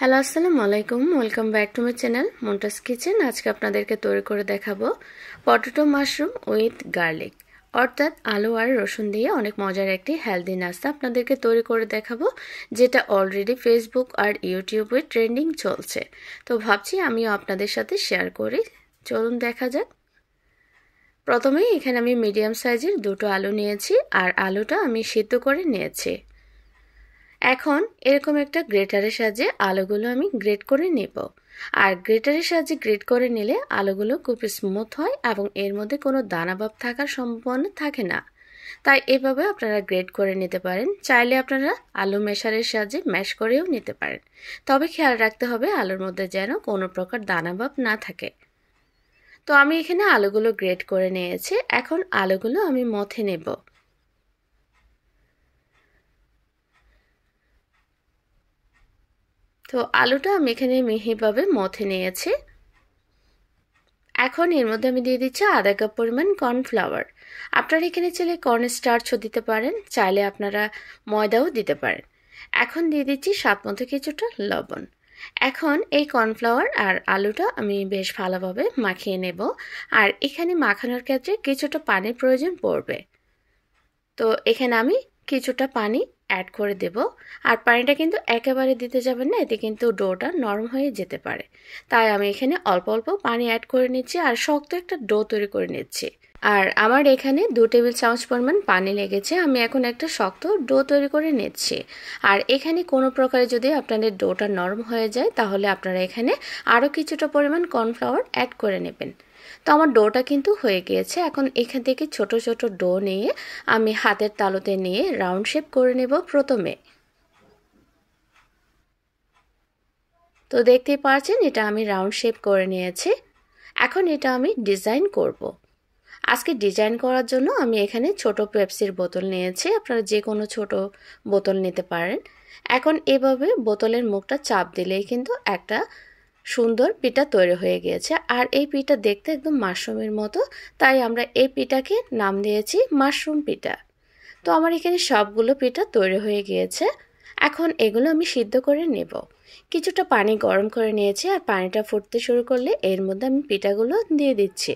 Hello আসসালামু আলাইকুম, welcome back to my channel Monta's Kitchen. আজকে আপনাদেরকে তৈরি করে দেখাবো পটেটো মাশরুম উইথ গার্লিক, অর্থাৎ আলু আর রসুন দিয়ে অনেক মজার একটি হেলদি নাস্তা আপনাদেরকে তৈরি করে দেখাবো, যেটা অলরেডি ফেসবুক আর ইউটিউবে ট্রেন্ডিং চলছে। তো ভাবছি আমিও আপনাদের সাথে শেয়ার করি, চলুন দেখা যাক। প্রথমেই এখানে আমি মিডিয়াম সাইজের দুটো আলু নিয়েছি আর আলুটা আমি সিদ্ধ করে নিয়েছি। এখন এরকম একটা গ্রেটারের সাহায্যে আলুগুলো আমি গ্রেট করে নেব। আর গ্রেটারের সাহায্যে গ্রেট করে নিলে আলুগুলো খুব স্মুথ হয় এবং এর মধ্যে কোনো দানাভাব থাকার সম্ভাবনা থাকে না। তাই এভাবে আপনারা গ্রেট করে নিতে পারেন। চাইলে আপনারা আলু মেশারের সাহায্যে ম্যাশ করেও নিতে পারেন, তবে খেয়াল রাখতে হবে আলুর মধ্যে যেন কোনো প্রকার দানাভাব না থাকে। তো আমি এখানে আলুগুলো গ্রেট করে নিয়েছি। এখন আলুগুলো আমি মথে নেব। তো আলুটা আমি এখানে মিহিভাবে মথে নিয়েছি। এখন এর মধ্যে আমি দিয়ে দিচ্ছি আধা কাপ পরিমাণ কর্নফ্লাওয়ার। আপনারা এখানে চাইলে কর্ন স্টার্চও দিতে পারেন, চাইলে আপনারা ময়দাও দিতে পারেন। এখন দিয়ে দিচ্ছি স্বাদ মতো কিছুটা লবণ। এখন এই কর্নফ্লাওয়ার আর আলুটা আমি বেশ ভালোভাবে মাখিয়ে নেব। আর এখানে মাখানোর ক্ষেত্রে কিছুটা পানির প্রয়োজন পড়বে। তো এখানে আমি কিছুটা পানি অ্যাড করে দেব। আর পানিটা কিন্তু একেবারে দিতে যাবেন না, এতে কিন্তু ডোটা নরম হয়ে যেতে পারে। তাই আমি এখানে অল্প অল্প পানি অ্যাড করে নিচ্ছি আর শক্ত একটা ডো তৈরি করে নিচ্ছি। আর আমার এখানে 2 টেবিল চামচ পরিমাণ পানি লেগেছে। আমি এখন একটা শক্ত ডো তৈরি করে নিচ্ছি। আর এখানে কোনো প্রকারে যদি আপনাদের ডোটা নরম হয়ে যায়, তাহলে আপনারা এখানে আরও কিছুটা পরিমাণ কর্নফ্লাওয়ার অ্যাড করে নেবেন। তো আমার ডোটা কিন্তু হয়ে গিয়েছে। এখন এখান থেকে ছোট ছোট ডো নিয়ে আমি হাতের তালুতে নিয়ে রাউন্ড শেপ করে নেব প্রথমে। তো দেখতেই পাচ্ছেন এটা আমি রাউন্ড শেপ করে নিয়েছি। এখন এটা আমি ডিজাইন করব। আজকে ডিজাইন করার জন্য আমি এখানে ছোট পেপসির বোতল নিয়েছি। আপনারা যে কোনো ছোট বোতল নিতে পারেন। এখন এভাবে বোতলের মুখটা চাপ দিলেই কিন্তু একটা সুন্দর পিঠা তৈরি হয়ে গিয়েছে। আর এই পিঠা দেখতে একদম মাশরুমের মতো, তাই আমরা এই পিঠাকে নাম দিয়েছি মাশরুম পিঠা। তো আমার এখানে সবগুলো পিঠা তৈরি হয়ে গিয়েছে। এখন এগুলো আমি সিদ্ধ করে নেব। কিছুটা পানি গরম করে নিয়েছি আর পানিটা ফুটতে শুরু করলে এর মধ্যে আমি পিঠাগুলো দিয়ে দিচ্ছি।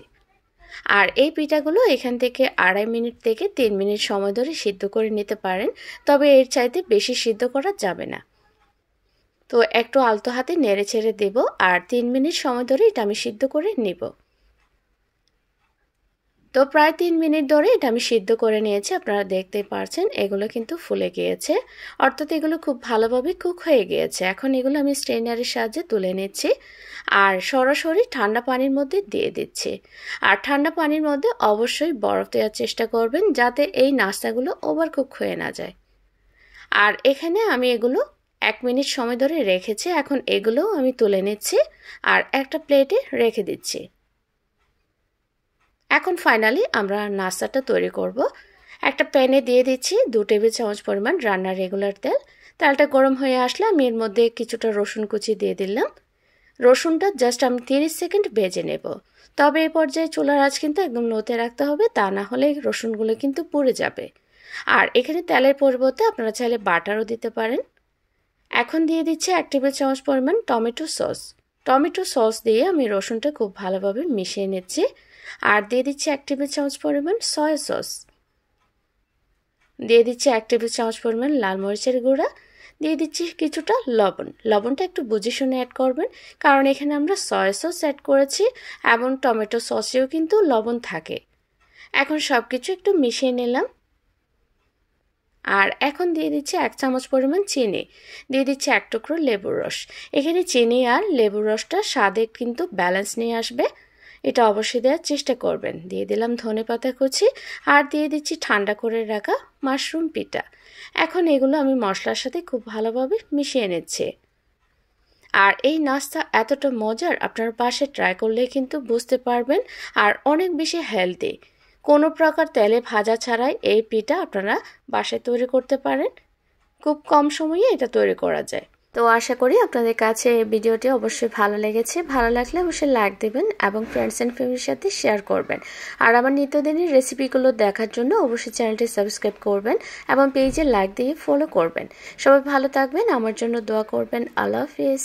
আর এই পিঠাগুলো এখান থেকে 2.5 মিনিট থেকে 3 মিনিট সময় ধরে সিদ্ধ করে নিতে পারেন, তবে এর চাইতে বেশি সিদ্ধ করা যাবে না। তো একটু আলতো হাতে নেড়ে ছেড়ে দেব আর 3 মিনিট সময় ধরে এটা আমি সিদ্ধ করে নেব। তো প্রায় 3 মিনিট ধরে এটা আমি সিদ্ধ করে নিয়েছি। আপনারা দেখতেই পারছেন এগুলো কিন্তু ফুলে গিয়েছে, অর্থাৎ এগুলো খুব ভালোভাবে কুক হয়ে গিয়েছে। এখন এগুলো আমি স্ট্রেনারের সাহায্যে তুলে নিচ্ছি আর সরাসরি ঠান্ডা পানির মধ্যে দিয়ে দিচ্ছি। আর ঠান্ডা পানির মধ্যে অবশ্যই বরফ দেওয়ার চেষ্টা করবেন, যাতে এই নাস্তাগুলো ওভারকুক হয়ে না যায়। আর এখানে আমি এগুলো 1 মিনিট সময় ধরে রেখেছি। এখন এগুলোও আমি তুলে নিচ্ছি আর একটা প্লেটে রেখে দিচ্ছি। এখন ফাইনালি আমরা নাস্তাটা তৈরি করব। একটা প্যানে দিয়ে দিচ্ছি 2 টেবিল চামচ পরিমাণ রান্নার রেগুলার তেল। তেলটা গরম হয়ে আসলে আমি এর মধ্যে কিছুটা রসুন কুচি দিয়ে দিলাম। রসুনটা জাস্ট আমি 30 সেকেন্ড ভেজে নেব। তবে এই পর্যায়ে চুলার আঁচ কিন্তু একদম লোতে রাখতে হবে, তা না হলে রসুনগুলো কিন্তু পুড়ে যাবে। আর এখানে তেলের পরিবর্তে আপনারা চাইলে বাটারও দিতে পারেন। এখন দিয়ে দিচ্ছি 1 টেবিল চামচ পরিমাণ টমেটো সস। টমেটো সস দিয়ে আমি রসুনটা খুব ভালোভাবে মিশিয়ে নিচ্ছি। আর দিয়ে দিচ্ছি 1 টেবিল চামচ পরিমাণ সয়া সস। দিয়ে দিচ্ছি 1 টেবিল চামচ পরিমাণ লাল মরিচের গুঁড়া। দিয়ে দিচ্ছি কিছুটা লবণ। লবণটা একটু বুঝে শুনে অ্যাড করবেন, কারণ এখানে আমরা সয়া সস অ্যাড করেছি এবং টমেটো সসেও কিন্তু লবণ থাকে। এখন সব কিছু একটু মিশিয়ে নিলাম। আর এখন দিয়ে দিচ্ছি 1 চামচ পরিমাণ চিনি। দিয়ে দিচ্ছি 1 টুকরো লেবুর রস। এখানে চিনি আর লেবুর রসটা স্বাদে কিন্তু ব্যালেন্স নিয়ে আসবে, এটা অবশ্যই দেওয়ার চেষ্টা করবেন। দিয়ে দিলাম ধনেপাতা কুচি আর দিয়ে দিচ্ছি ঠান্ডা করে রাখা মাশরুম পিঠা। এখন এগুলো আমি মশলার সাথে খুব ভালোভাবে মিশিয়ে নিচ্ছি। আর এই নাস্তা এতটা মজার, আপনার বাসায় ট্রাই করলে কিন্তু বুঝতে পারবেন। আর অনেক বেশি হেলদি, কোনো প্রকার তেলে ভাজা ছাড়াই এই পিঠা আপনারা বাসায় তৈরি করতে পারেন। খুব কম সময়ে এটা তৈরি করা যায়। তো আশা করি আপনাদের কাছে এই ভিডিওটি অবশ্যই ভালো লেগেছে। ভালো লাগলে অবশ্যই লাইক দেবেন এবং ফ্রেন্ডস এন্ড ফ্যামিলির সাথে শেয়ার করবেন। আর আমার নিত্যদিনের রেসিপিগুলো দেখার জন্য অবশ্যই চ্যানেলটি সাবস্ক্রাইব করবেন এবং পেজে লাইক দিয়ে ফলো করবেন। সবাই ভালো থাকবেন, আমার জন্য দোয়া করবেন। আল্লাহ হাফেজ।